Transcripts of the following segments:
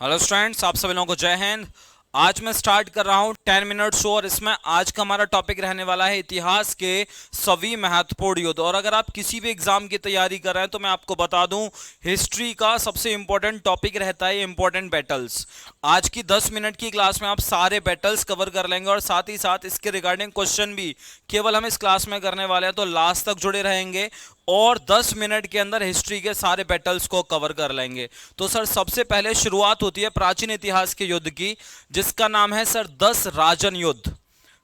Hello students, आप सभी लोगों को जय हिंद। आज मैं स्टार्ट कर रहा हूं 10 मिनट शो और इसमें आज का हमारा टॉपिक रहने वाला है इतिहास के सभी महत्वपूर्ण युद्ध। और अगर आप किसी भी एग्जाम की तैयारी कर रहे हैं तो मैं आपको बता दूं, हिस्ट्री का सबसे इंपॉर्टेंट टॉपिक रहता है इंपॉर्टेंट बैटल्स। आज की 10 मिनट की क्लास में आप सारे बैटल्स कवर कर लेंगे और साथ ही साथ इसके रिगार्डिंग क्वेश्चन भी केवल हम इस क्लास में करने वाले हैं, तो लास्ट तक जुड़े रहेंगे और 10 मिनट के अंदर हिस्ट्री के सारे बैटल्स को कवर कर लेंगे। तो सर सबसे पहले शुरुआत होती है प्राचीन इतिहास के युद्ध की, जिसका नाम है सर 10 राजन युद्ध।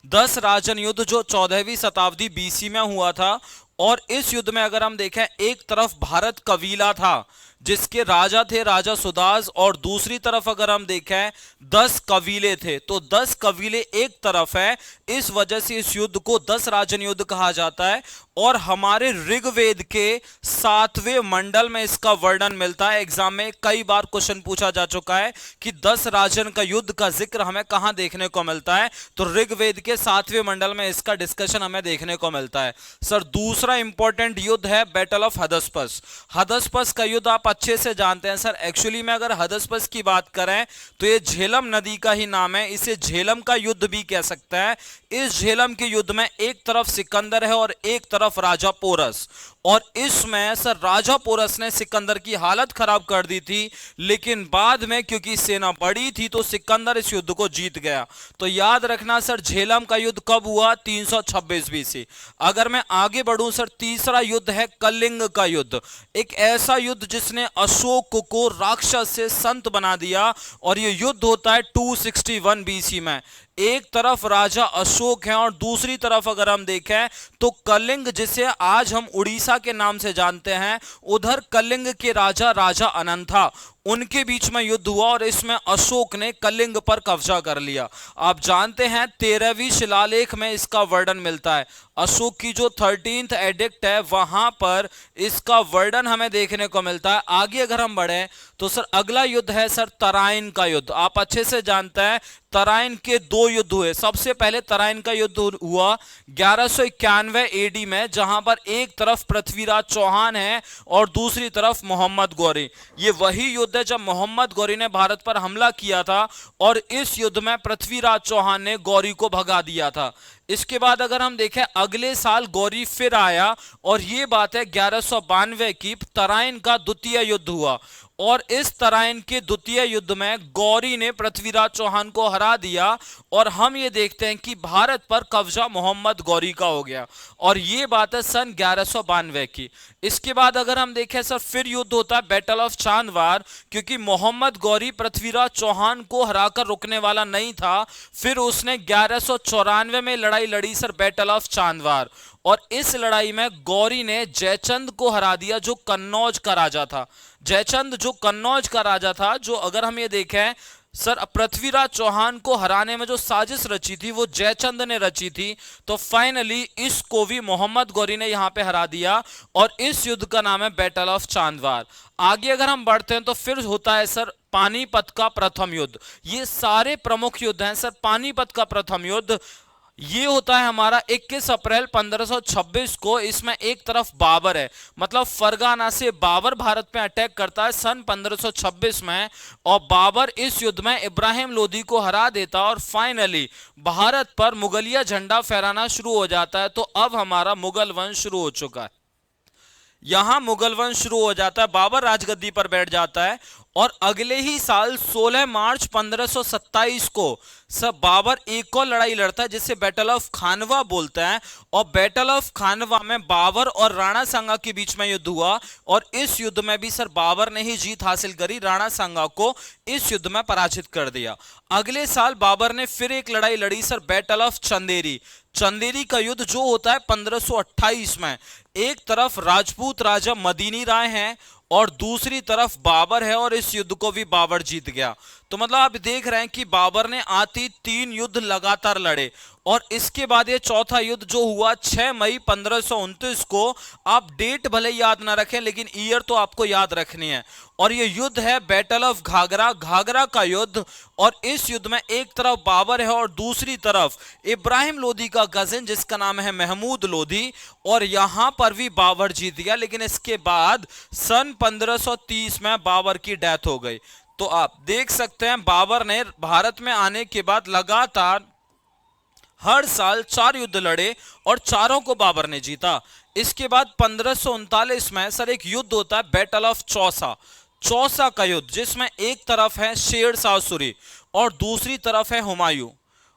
10 राजन युद्ध जो 14वीं शताब्दी बीसी में हुआ था। और इस युद्ध में अगर हम देखें, एक तरफ भारत कबीला था जिसके राजा थे राजा सुदास, और दूसरी तरफ अगर हम देखें 10 कबीले थे, तो 10 कबीले एक तरफ है। इस वजह से इस युद्ध को 10 राजन युद्ध कहा जाता है। और हमारे ऋग्वेद के 7वें मंडल में इसका वर्णन मिलता है। एग्जाम में कई बार क्वेश्चन पूछा जा चुका है कि 10 राजन का युद्ध का जिक्र हमें कहां देखने को मिलता है, तो ऋग्वेद के 7वें मंडल में इसका डिस्कशन हमें देखने को मिलता है। सर दूसरा इंपॉर्टेंट युद्ध है बैटल ऑफ हदस्पस। हदस्पस का युद्ध आप अच्छे से जानते हैं सर। एक्चुअली में अगर हदस्पस की बात करें तो ये झेलम नदी का ही नाम है, इसे झेलम का युद्ध भी कह सकते हैं। इस झेलम के युद्ध में एक तरफ सिकंदर है और एक तरफ राजा पोरस। और इसमें सर राजा पोरस ने सिकंदर की हालत खराब कर दी थी, लेकिन बाद में क्योंकि सेना बड़ी थी तो सिकंदर इस युद्ध को जीत गया। तो याद रखना सर, झेलम का युद्ध कब हुआ? 326 बीसी। अगर मैं आगे बढ़ूं सर, तीसरा युद्ध है कलिंग का युद्ध। एक ऐसा युद्ध जिसने अशोक को राक्षस से संत बना दिया। और यह युद्ध होता है 261 बीसी में। एक तरफ राजा अशोक हैं और दूसरी तरफ अगर हम देखें तो कलिंग, जिसे आज हम उड़ीसा के नाम से जानते हैं, उधर कलिंग के राजा राजा अनंत था, उनके बीच में युद्ध हुआ और इसमें अशोक ने कलिंग पर कब्जा कर लिया। आप जानते हैं 13वीं शिलालेख में इसका वर्णन मिलता है। अशोक की जो 13th एडिक्ट है वहां पर इसका वर्णन हमें देखने को मिलता है। आगे अगर हम बढ़े तो सर अगला युद्ध है सर तराइन का युद्ध। आप अच्छे से जानते हैं तराइन के दो युद्ध हुए। सबसे पहले तराइन का युद्ध हुआ 1191 एडी में, जहां पर एक तरफ पृथ्वीराज चौहान है और दूसरी तरफ मोहम्मद गौरी। ये वही युद्ध है जब मोहम्मद गौरी ने भारत पर हमला किया था और इस युद्ध में पृथ्वीराज चौहान ने गौरी को भगा दिया था। इसके बाद अगर हम देखें अगले साल गौरी फिर आया और ये बात है 1192 की, तराइन का द्वितीय युद्ध हुआ। और इस तराइन के द्वितीय युद्ध में गौरी ने पृथ्वीराज चौहान को हरा दिया और हम ये देखते हैं कि भारत पर कब्जा मोहम्मद गौरी का हो गया। और ये बात है सन 1192 की। इसके बाद अगर हम देखें सर, फिर युद्ध होता है बैटल ऑफ चांदवार, क्योंकि मोहम्मद गौरी पृथ्वीराज चौहान को हराकर रुकने वाला नहीं था। फिर उसने 1194 में लड़ाई लड़ी सर, बैटल ऑफ चांदवार। और इस लड़ाई में गौरी ने जयचंद को हरा दिया, जो कन्नौज का राजा था। जयचंद जो कन्नौज का राजा था, जो अगर हम ये देखें सर, पृथ्वीराज चौहान को हराने में जो साजिश रची थी वो जयचंद ने रची थी। तो फाइनली इसको भी मोहम्मद गौरी ने यहां पे हरा दिया और इस युद्ध का नाम है बैटल ऑफ चांदवार। आगे अगर हम बढ़ते हैं तो फिर होता है सर पानीपत का प्रथम युद्ध। ये सारे प्रमुख युद्ध हैं सर। पानीपत का प्रथम युद्ध ये होता है हमारा 21 अप्रैल 1526 को। इसमें एक तरफ बाबर है, मतलब फरगाना से बाबर भारत पे अटैक करता है सन 1526 में। और बाबर इस युद्ध में इब्राहिम लोदी को हरा देता और फाइनली भारत पर मुगलिया झंडा फहराना शुरू हो जाता है। तो अब हमारा मुगल वंश शुरू हो चुका है। यहां मुगल वंश शुरू हो जाता है, बाबर राजगद्दी पर बैठ जाता है। और अगले ही साल 16 मार्च 1527 को सब बाबर एक और लड़ाई लड़ता है जिसे बैटल ऑफ खानवा बोलते हैं। और बैटल ऑफ खानवा में बाबर और राणा सांगा के बीच में युद्ध हुआ और इस युद्ध में भी सर बाबर ने ही जीत हासिल करी, राणा सांगा को इस युद्ध में पराजित कर दिया। अगले साल बाबर ने फिर एक लड़ाई लड़ी sir, battle of Chanderi. Chanderi का युद्ध जो होता है 1528 में। एक तरफ राजपूत राजा मदीनी राय हैं और दूसरी तरफ बाबर है और इस युद्ध को भी बाबर जीत गया। तो मतलब आप देख रहे हैं कि बाबर ने आती 3 युद्ध लगातार लड़े। और इसके बाद ये चौथा युद्ध जो हुआ 6 मई 1529 को। आप डेट भले याद ना रखें लेकिन ईयर तो आपको याद रखनी है। और ये युद्ध है बैटल ऑफ घाघरा, घाघरा का युद्ध। और इस युद्ध में एक तरफ बाबर है और दूसरी तरफ इब्राहिम लोदी का कजिन जिसका नाम है महमूद लोदी। और यहां पर भी बाबर जीत गया, लेकिन इसके बाद सन 1530 में बाबर की डेथ हो गई। तो आप देख सकते हैं बाबर ने भारत में आने के बाद लगातार हर साल 4 युद्ध लड़े और चारों को बाबर ने जीता। इसके बाद 1539 में सर एक युद्ध होता है, बैटल ऑफ चौसा। चौसा का युद्ध, जिसमें एक तरफ है शेर शाह सूरी और दूसरी तरफ है हुमायूं।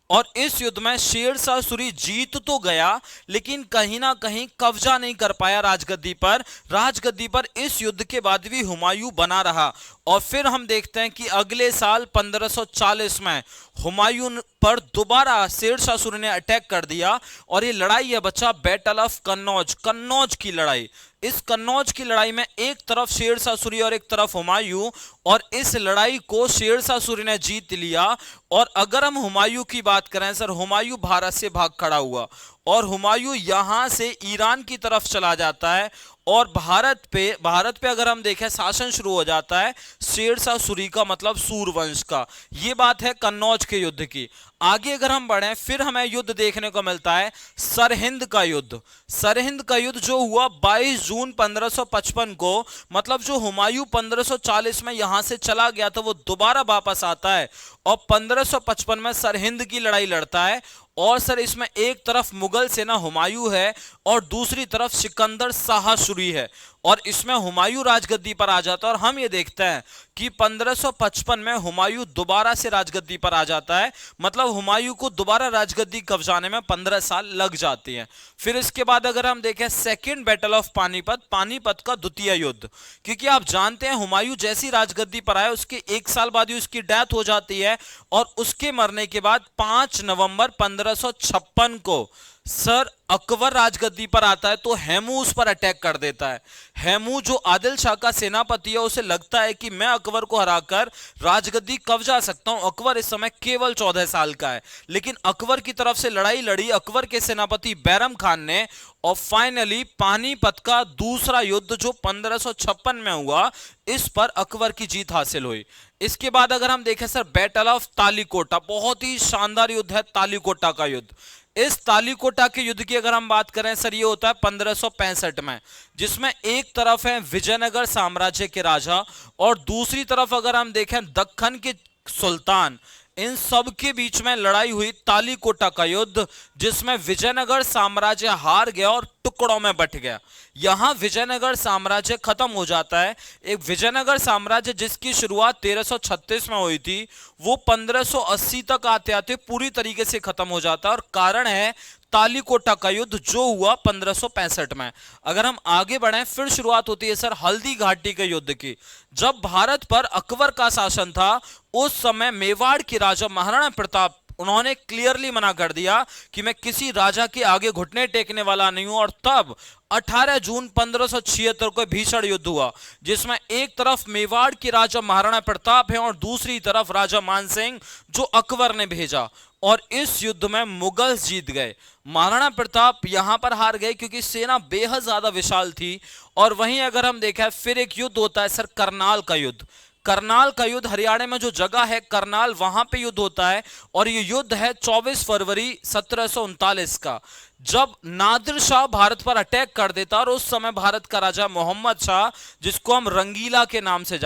और इस युद्ध में शेर शाह सूरी जीत तो गया, लेकिन कहीं ना कहीं कब्जा नहीं कर पाया राजगद्दी पर। राजगद्दी पर इस युद्ध के बाद भी हुमायूं बना रहा। और फिर हम देखते हैं कि अगले साल 1540 में हुमायूं पर दोबारा शेर शाह सूरी ने अटैक कर दिया और ये लड़ाई है बच्चा बैटल ऑफ कन्नौज, कन्नौज की लड़ाई। इस कन्नौज की लड़ाई में एक तरफ शेर शाह सूरी और एक तरफ हुमायूं, और इस लड़ाई को शेर शाह सूरी ने जीत लिया। और अगर हम हुमायूं की बात करें सर, हुमायूं भारत से भाग खड़ा हुआ और हुमायूं यहां से ईरान की तरफ चला जाता है और भारत पे अगर हम देखें शासन शुरू हो जाता है शेर शाह सूरी का, मतलब सूरवंश का। ये बात है कन्नौज के युद्ध की। आगे अगर हम बढ़ें फिर हमें युद्ध देखने को मिलता है सरहिंद का युद्ध। सरहिंद का युद्ध जो हुआ 22 जून 1555 को, मतलब जो हुमायूं 1540 में यहां से चला गया था वो दोबारा वापस आता है और 1555 में सरहिंद की लड़ाई लड़ता है। और सर इसमें एक तरफ मुगल सेना हुमायूं है और दूसरी तरफ सिकंदर शाह सूरी है, और इसमें हुमायूं राजगद्दी पर आ जाता है। और हम ये देखते हैं कि 1555 में हुमायूं दोबारा से राजगद्दी पर आ जाता है, मतलब हुमायूं को दोबारा राजगद्दी कब्जाने में 15 साल लग जाती हैं। फिर इसके बाद अगर हम देखें second battle of Panipat, Panipat का द्वितीय युद्ध, क्योंकि आप जानते हैं हुमायूं जैसी राजगद्दी पर आए उसके एक साल बाद ही उसकी डेथ हो जाती है। और उसके मरने के बाद 5 नवंबर 1556 को सर अकबर राजगद्दी पर आता है, तो हेमू उस पर अटैक कर देता है। हेमू जो आदिल शाह का सेनापति है, उसे लगता है कि मैं अकबर को हराकर राजगद्दी कब्जा सकता हूं। अकबर इस समय केवल 14 साल का है, लेकिन अकबर की तरफ से लड़ाई लड़ी अकबर के सेनापति बैरम खान ने, और फाइनली पानीपत का दूसरा युद्ध जो 1556 में हुआ, इस पर अकबर की जीत हासिल हुई। इसके बाद अगर हम देखें सर बैटल ऑफ तालीकोटा, बहुत ही शानदार युद्ध है तालीकोटा का युद्ध। इस तालीकोटा के युद्ध की अगर हम बात करें सर, ये होता है 1565 में, जिसमें एक तरफ है विजयनगर साम्राज्य के राजा और दूसरी तरफ अगर हम देखें दक्कन के सुल्तान। इन सब के बीच में लड़ाई हुई तालीकोटा का युद्ध, जिसमें विजयनगर साम्राज्य हार गया और टुकड़ों में बंट गया। यहां विजयनगर साम्राज्य खत्म हो जाता है। एक विजयनगर साम्राज्य जिसकी शुरुआत 1336 में हुई थी, वो 1580 तक आते आते पूरी तरीके से खत्म हो जाता है, और कारण है तालीकोटा का युद्ध जो हुआ 1565 में। अगर हम आगे बढ़ें फिर शुरुआत होती है सर हल्दी घाटी के युद्ध की। जब भारत पर अकबर का शासन था, उस समय मेवाड़ के राजा महाराणा प्रताप, उन्होंने क्लियरली मना कर दिया कि मैं किसी राजा के आगे घुटने टेकने वाला नहीं हूं। और तब 18 जून 1576 को भीषण युद्ध हुआ, जिसमें एक तरफ मेवाड़ के राजा महाराणा प्रताप है और दूसरी तरफ राजा मानसिंह जो अकबर ने भेजा। और इस युद्ध में मुगल्स जीत गए, महाराणा प्रताप यहां पर हार गए क्योंकि सेना बेहद ज्यादा विशाल थी। और वहीं अगर हम देखें फिर एक युद्ध होता है सर करनाल का युद्ध। करनाल का युद्ध हरियाणा में जो जगह है करनाल, वहां पे युद्ध होता है, और ये युद्ध है 24 फरवरी 1739 का, जब नादिर शाह भारत पर अटैक कर देता। और उस समय भारत का राजा मोहम्मद शाह, जिसको हम रंगीला के नाम से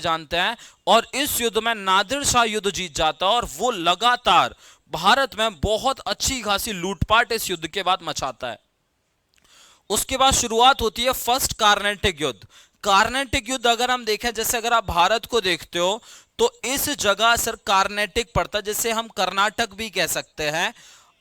जानते हैं, और इस युद्ध में नादिर शाह युद्ध जीत जाता है और वो लगातार भारत में बहुत अच्छी खासी लूटपाट इस युद्ध के बाद मचाता है। उसके बाद शुरुआत होती है फर्स्ट कार्नेटिक युद्ध। कार्नेटिक युद्ध अगर हम देखें, जैसे अगर आप भारत को देखते हो तो इस जगह सर कार्नेटिक पड़ता है, जिसे हम कर्नाटक भी कह सकते हैं।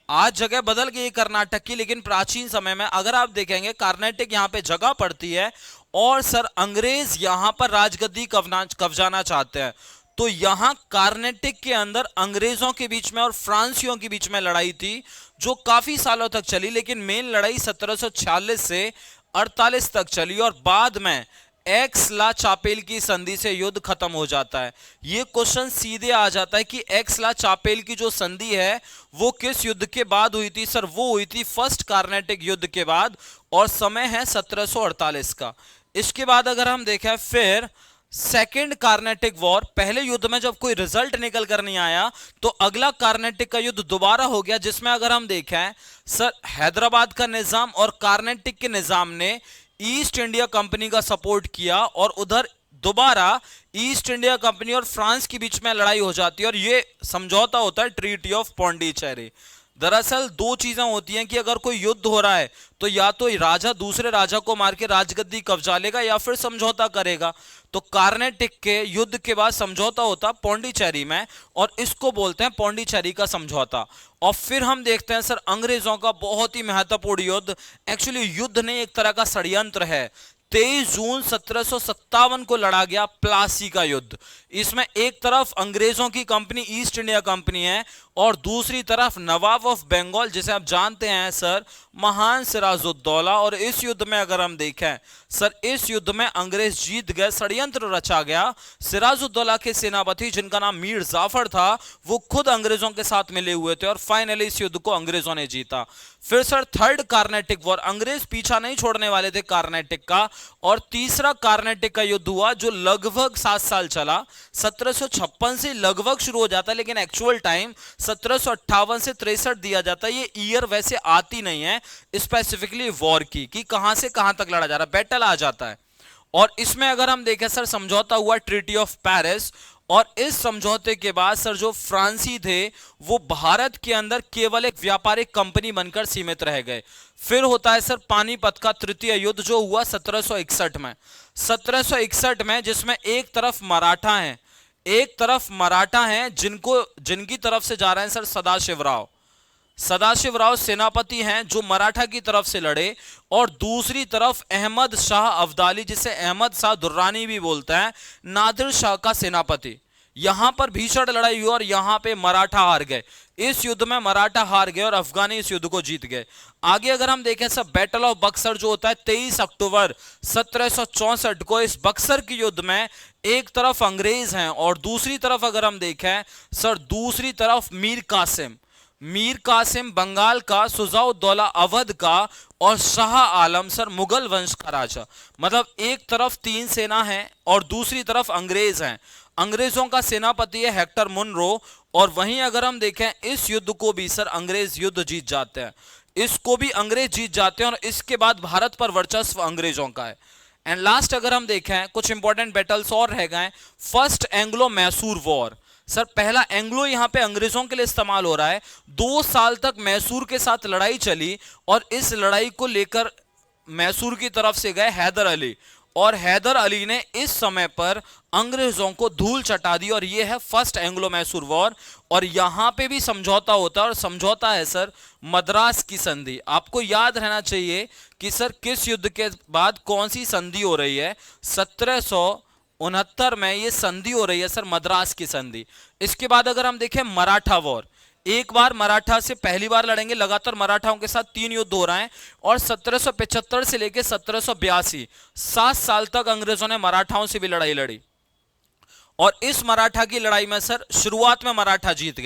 आज जगह बदल गई कर्नाटक की, लेकिन प्राचीन समय में अगर आप देखेंगे कार्नेटिक यहाँ पे जगह पड़ती है। और सर अंग्रेज यहाँ पर राजगद्दी कब्जाना चाहते हैं, तो यहां कार्नेटिक के अंदर अंग्रेजों के बीच में और फ्रांसीसियों के बीच में लड़ाई थी, जो काफी सालों तक चली। लेकिन मेन लड़ाई 1746 से 48 तक चली और बाद में एक्स ला चापेल की संधि से युद्ध खत्म हो जाता है। ये क्वेश्चन सीधे आ जाता है कि एक्स ला चापेल की जो संधि है वो किस युद्ध के बाद हुई थी सर? वो हुई थी फर्स्ट कार्नेटिक युद्ध के बाद, और समय है 1748 का। इसके बाद अगर हम देखें फिर सेकेंड कार्नेटिक वॉर, पहले युद्ध में जब कोई रिजल्ट निकल कर नहीं आया तो अगला कार्नेटिक का युद्ध दोबारा हो गया, जिसमें अगर हम देखें सर हैदराबाद का निजाम और कार्नेटिक के निजाम ने ईस्ट इंडिया कंपनी का सपोर्ट किया और उधर दोबारा ईस्ट इंडिया कंपनी और फ्रांस के बीच में लड़ाई हो जाती है और ये समझौता होता है ट्रीटी ऑफ पौंडीचेरी। दरअसल दो चीजें होती हैं कि अगर कोई युद्ध हो रहा है तो या तो राजा दूसरे राजा को मार के राजगद्दी कब्जा लेगा या फिर समझौता करेगा। तो कार्नेटिक के युद्ध के बाद समझौता होता पौंडीचेरी में और इसको बोलते हैं पौंडीचेरी का समझौता। और फिर हम देखते हैं सर अंग्रेजों का बहुत ही महत्वपूर्ण युद्ध, एक्चुअली युद्ध नहीं एक तरह का षड्यंत्र है। 23 जून 1757 को लड़ा गया प्लासी का युद्ध। इसमें एक तरफ अंग्रेजों की कंपनी ईस्ट इंडिया कंपनी है और दूसरी तरफ नवाब ऑफ बंगाल जिसे आप जानते हैं सर महान सिराजुद्दौला। और इस युद्ध में अगर हम देखें सर इस युद्ध में अंग्रेज जीत गए, षड्यंत्र रचा गया। सिराजुद्दौला के सेनापति जिनका नाम मीर जाफर था वो खुद अंग्रेजों के साथ मिले हुए थे और फाइनली इस युद्ध को अंग्रेजों ने जीता। फिर सर थर्ड कार्नेटिक वॉर, अंग्रेज पीछा नहीं छोड़ने वाले थे कार्नेटिक का, और तीसरा कार्नेटिक का युद्ध हुआ जो लगभग 7 साल चला। 1756 से लगभग शुरू हो जाता है लेकिन एक्चुअल टाइम 1758 से 63 दिया जाता है। ये ईयर वैसे आती नहीं है स्पेसिफिकली वॉर की कि कहां से कहां तक लड़ा जा रहा है, बैटल आ जाता है। और इसमें अगर हम देखें सर समझौता हुआ ट्रीटी ऑफ पेरिस और इस समझौते के बाद सर जो फ्रांसी थे वो भारत के अंदर केवल एक व्यापारिक कंपनी बनकर सीमित रह गए। फिर होता है सर पानीपत का तृतीय युद्ध जो हुआ 1761 में। 1761 में जिसमें एक तरफ मराठा हैं जिनकी तरफ से जा रहे हैं सर सदाशिव राव सेनापति हैं जो मराठा की तरफ से लड़े, और दूसरी तरफ अहमद शाह अब्दाली जिसे अहमद शाह दुर्रानी भी बोलते हैं नादिर शाह का सेनापति। यहां पर भीषण लड़ाई हुई और यहां पे मराठा हार गए। इस युद्ध में मराठा हार गए और अफगानी इस युद्ध को जीत गए। आगे अगर हम देखें सब बैटल ऑफ बक्सर जो होता है 23 अक्टूबर 1764 को, इस बक्सर के युद्ध में एक तरफ अंग्रेज हैं और दूसरी तरफ अगर हम देखें सर दूसरी तरफ मीर कासिम बंगाल का, सुजाउद्दौला अवध का और शाह आलम सर मुगल वंश का राजा। मतलब एक तरफ 3 सेना है और दूसरी तरफ अंग्रेज हैं। अंग्रेजों का सेनापति है हेक्टर मुनरो और वहीं अगर हम देखें इस युद्ध को भी सर अंग्रेज युद्ध जीत जाते हैं, इसको भी अंग्रेज जीत जाते हैं और इसके बाद भारत पर वर्चस्व अंग्रेजों का है। एंड लास्ट अगर हम देखें कुछ इंपॉर्टेंट बैटल्स और रह गए। First Anglo Mysore war, sir पहला एंग्लो यहां पे अंग्रेजों के लिए इस्तेमाल हो रहा है। 2 साल तक मैसूर के साथ लड़ाई चली और इस लड़ाई को लेकर मैसूर की तरफ से गए हैदर अली और हैदर अली ने इस समय पर अंग्रेजों को धूल चटा दी और यह है फर्स्ट एंग्लो मैसूर वॉर। और यहां पे भी समझौता होता है और समझौता है सर मद्रास की संधि। आपको याद रहना चाहिए कि सर किस युद्ध के बाद कौन सी संधि हो रही है। 1769 में ये संधि हो रही है सर मद्रास की संधि। इसके बाद अगर हम देखें मराठा वॉर, एक बार मराठा से पहली बार लड़ेंगे, लगातार मराठाओं के साथ 3 युद्ध हो रहे हैं और 1775 से लेकर 1782 7 साल तक अंग्रेजों ने मराठाओं से भी लड़ाई लड़ी। और इस मराठा की लड़ाई में सर शुरुआत में मराठा जीत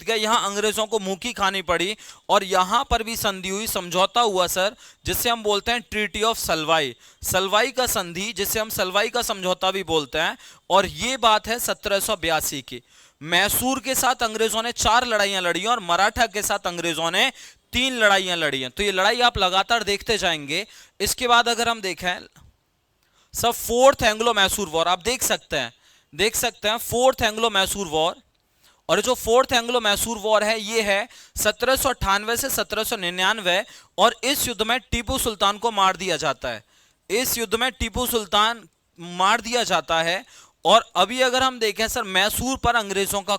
गए, यहां अंग्रेजों को मुंह की खानी पड़ी और यहां पर भी संधि हुई, समझौता हुआ सर जिसे हम बोलते हैं ट्रीटी ऑफ सलवाई का संधि, जिसे हम सलवाई का समझौता भी बोलते हैं। और यह बात है 1782 की। मैसूर के साथ अंग्रेजों ने 4 लड़ाइयां लड़ी और मराठा के साथ अंग्रेजों ने 3 लड़ाइयां लड़ी हैं। तो ये लड़ाई आप लगातार देखते जाएंगे। इसके बाद अगर हम देखें सब फोर्थ एंग्लो मैसूर वॉर, आप देख सकते हैं फोर्थ एंग्लो मैसूर वॉर। और जो फोर्थ एंग्लो मैसूर वॉर है ये है 1798 से 1799 और इस युद्ध में टीपू सुल्तान को मार दिया जाता है। और अभी अगर हम देखें सर मैसूर पर अंग्रेजों का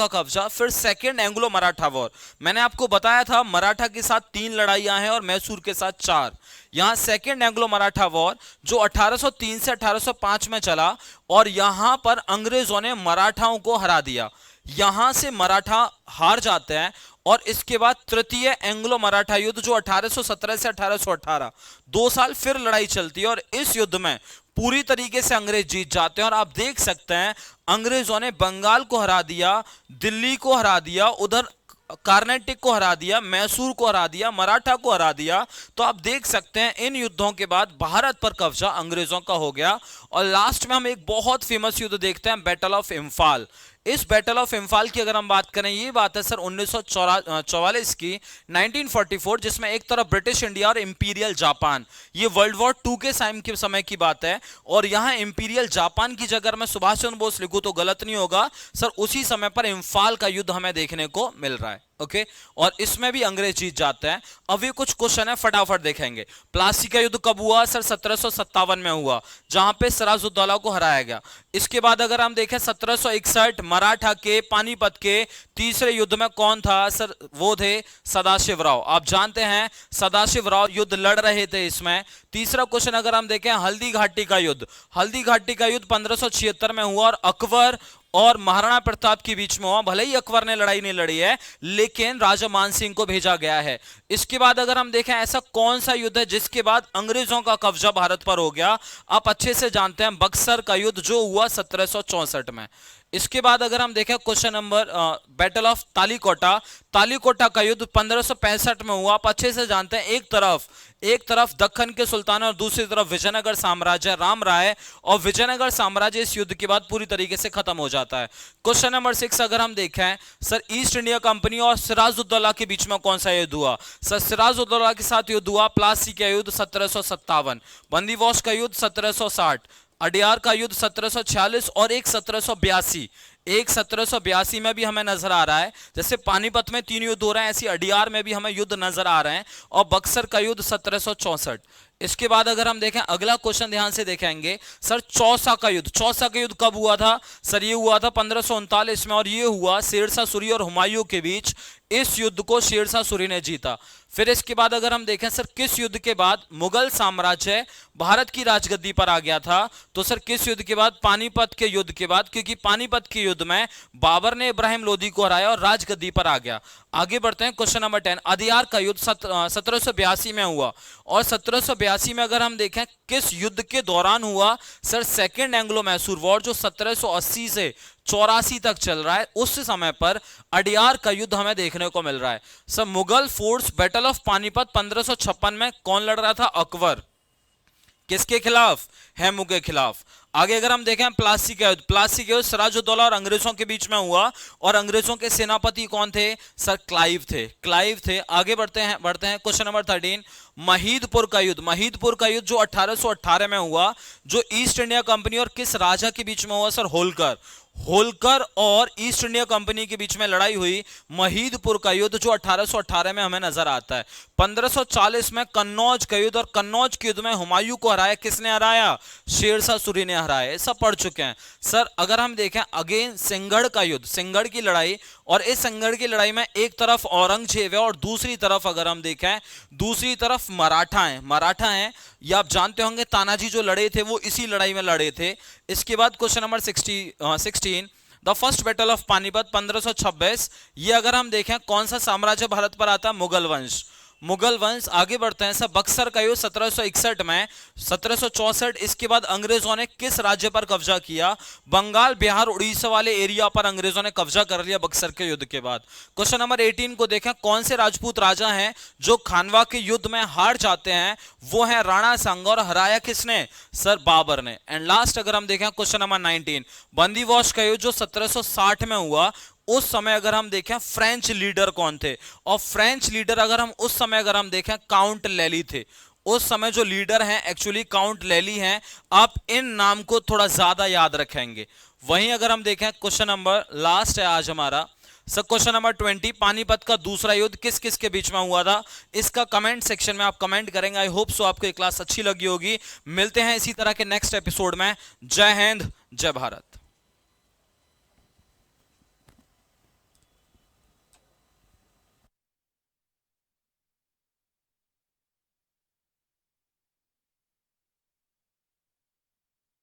कब्जा। फिर सेकेंड एंग्लो मराठा वॉर, मैंने आपको बताया था मराठा के साथ 3 लड़ाइयां हैं और मैसूर के साथ 4। यहां सेकेंड एंग्लो मराठा वॉर जो 1803 से 1805 में चला और यहां पर अंग्रेजों ने मराठाओं को हरा दिया। यहां से मराठा हार जाते हैं और इसके बाद तृतीय एंग्लो मराठा युद्ध जो 1817 से 1818 2 साल फिर लड़ाई चलती है और इस युद्ध में पूरी तरीके से अंग्रेज जीत जाते हैं। और आप देख सकते हैं अंग्रेजों ने बंगाल को हरा दिया, दिल्ली को हरा दिया, उधर कार्नेटिक को हरा दिया, मैसूर को हरा दिया, मराठा को हरा दिया। तो आप देख सकते हैं इन युद्धों के बाद भारत पर कब्जा अंग्रेजों का हो गया। और लास्ट में हम एक बहुत फेमस युद्ध देखते हैं बैटल ऑफ इम्फाल। इस बैटल ऑफ इम्फाल की अगर हम बात करें, ये बात है सर 1944 की, 1944, जिसमें एक तरफ ब्रिटिश इंडिया और इंपीरियल जापान, ये वर्ल्ड वॉर 2 के समय की बात है। और यहां इंपीरियल जापान की जगह मैं सुभाष चंद्र बोस लिखूं तो गलत नहीं होगा सर, उसी समय पर इम्फाल का युद्ध हमें देखने को मिल रहा है। ओके, और इसमें भी अंग्रेज जीत जाते हैं। अब ये कुछ क्वेश्चन है, फटाफट देखेंगे। प्लासी का युद्ध कब हुआ सर? 1757 में हुआ, जहां पे सिराजुद्दौला को हराया गया। इसके बाद अगर हम देखें 1761 मराठा के पानीपत के तीसरे युद्ध में कौन था सर? वो थे सदाशिवराव। आप जानते हैं सदाशिवराव युद्ध लड़ रहे थे इसमें। तीसरा क्वेश्चन अगर हम देखें हल्दी घाटी का युद्ध, हल्दी घाटी का युद्ध 1576 में हुआ और अकबर और महाराणा प्रताप के बीच में हुआ। भले ही अकबर ने लड़ाई नहीं लड़ी है, लेकिन राजा मानसिंह को भेजा गया है। इसके बाद अगर हम देखें ऐसा कौन सा युद्ध है जिसके बाद अंग्रेजों का कब्जा भारत पर हो गया? आप अच्छे से जानते हैं बक्सर का युद्ध जो हुआ 1764 में। इसके बाद अगर हम देखें question number battle of Talikota, Talikota का युद्ध 1565 में हुआ। आप अच्छे से जानते हैं एक तरफ दक्कन के सुल्तान और दूसरी तरफ विजयनगर साम्राज्य, राम राय और विजयनगर साम्राज्य इस युद्ध के बाद पूरी तरीके से खत्म हो जाता है। क्वेश्चन नंबर 6 अगर हम देखें सर, ईस्ट इंडिया कंपनी और सिराजुद्दौला के बीच में कौन सा युद्ध हुआ सर? सिराजुद्दौला के साथ युद्ध हुआ प्लासी का युद्ध 1757, बंदीवॉश का युद्ध 1760, अडियार का युद्ध 1746 और एक 1782 में भी हमें नजर आ रहा है। जैसे पानीपत में 3 युद्ध हो रहे हैं, ऐसी अडियार में भी हमें युद्ध नजर आ रहे हैं, और बक्सर का युद्ध 1764। इसके बाद अगर हम देखें अगला क्वेश्चन ध्यान से देखेंगे सर, चौसा का युद्ध, चौसा का युद्ध कब हुआ था सर? ये हुआ था 1539 में और ये हुआ शेरशाह सूरी और हुमायूं के बीच। इस युद्ध को शेरशाह सूरी ने जीता। फिर इसके बाद अगर हम देखें सर, किस युद्ध के बाद मुगल साम्राज्य भारत की राजगद्दी पर आ गया था? तो सर किस युद्ध के बाद? पानीपत के युद्ध के बाद, क्योंकि पानीपत के युद्ध में बाबर ने इब्राहिम लोदी को हराया और राजगद्दी पर आ गया। आगे बढ़ते हैं क्वेश्चन नंबर 10, अदियार का युद्ध 1782 में हुआ और 1782 में अगर हम देखें किस युद्ध के दौरान हुआ sir? Second Anglo Mysore war, जो 1780 से 84 तक चल रहा है। उस समय पर अडियार का युद्ध हमें देखने को मिल रहा है। Sir Mughal force battle of Panipat 1556 में कौन लड़ रहा था? अकबर। किसके खिलाफ? हैमू के खिलाफ। आगे अगर हम देखें प्लासी का युद्ध, प्लासी का युद्ध सिराजुद्दौला और अंग्रेजों के बीच में हुआ और अंग्रेजों के सेनापति कौन थे सर? क्लाइव थे। आगे बढ़ते हैं क्वेश्चन नंबर 13, महीदपुर का युद्ध, महीदपुर का युद्ध जो 1818 में हुआ, जो ईस्ट इंडिया कंपनी और किस राजा के बीच में हुआ सर? होलकर और ईस्ट इंडिया कंपनी के बीच में लड़ाई हुई। महीदपुर का युद्ध जो 1818 में हमें नजर आता है। 1540 में कन्नौज का युद्ध, और कन्नौज के युद्ध में हुमायूं को हराया। किसने हराया? शेरशाह सूरी ने हराया। सब पढ़ चुके हैं सर। अगर हम देखें अगेन सिंहगढ़ का युद्ध, सिंहगढ़ की लड़ाई, और इस सिंहगढ़ की लड़ाई में एक तरफ औरंगजेब है और दूसरी तरफ अगर हम देखें दूसरी तरफ मराठा हैं। ये आप जानते होंगे तानाजी जो लड़े थे वो इसी लड़ाई में लड़े थे। इसके बाद question number 16, the first battle of Panipat 1526, ये अगर हम देखें कौन सा साम्राज्य भारत पर आता है? मुगल वंश। आगे बढ़ते हैं सर, बक्सर का युद्ध 1761 में, 1764। इसके बाद अंग्रेजों ने किस राज्य पर कब्जा किया? बंगाल, बिहार, उड़ीसा वाले एरिया पर अंग्रेजों ने कब्जा कर लिया बक्सर के युद्ध के बाद। क्वेश्चन नंबर 18 को देखें, कौन से राजपूत राजा हैं जो खानवा के युद्ध में हार जाते हैं? वो है राणा सांगा, और हराया किसने सर? बाबर ने। एंड लास्ट अगर हम देखें क्वेश्चन नंबर 19, बंदीवॉश का युद्ध जो 1760 में हुआ, उस समय अगर हम देखें फ्रेंच लीडर कौन थे? और फ्रेंच लीडर अगर हम देखें काउंट लेली थे। उस समय जो लीडर हैं एक्चुअली काउंट लेली हैं। आप इन नाम को थोड़ा ज्यादा याद रखेंगे। वहीं अगर हम देखें क्वेश्चन नंबर लास्ट है आज हमारा सर, क्वेश्चन नंबर 20, पानीपत का दूसरा युद्ध किस किस के बीच में हुआ था? इसका कमेंट सेक्शन में आप कमेंट करेंगे। आई होप सो आपको ये क्लास अच्छी लगी होगी। मिलते हैं इसी तरह के नेक्स्ट एपिसोड में। जय हिंद, जय भारत।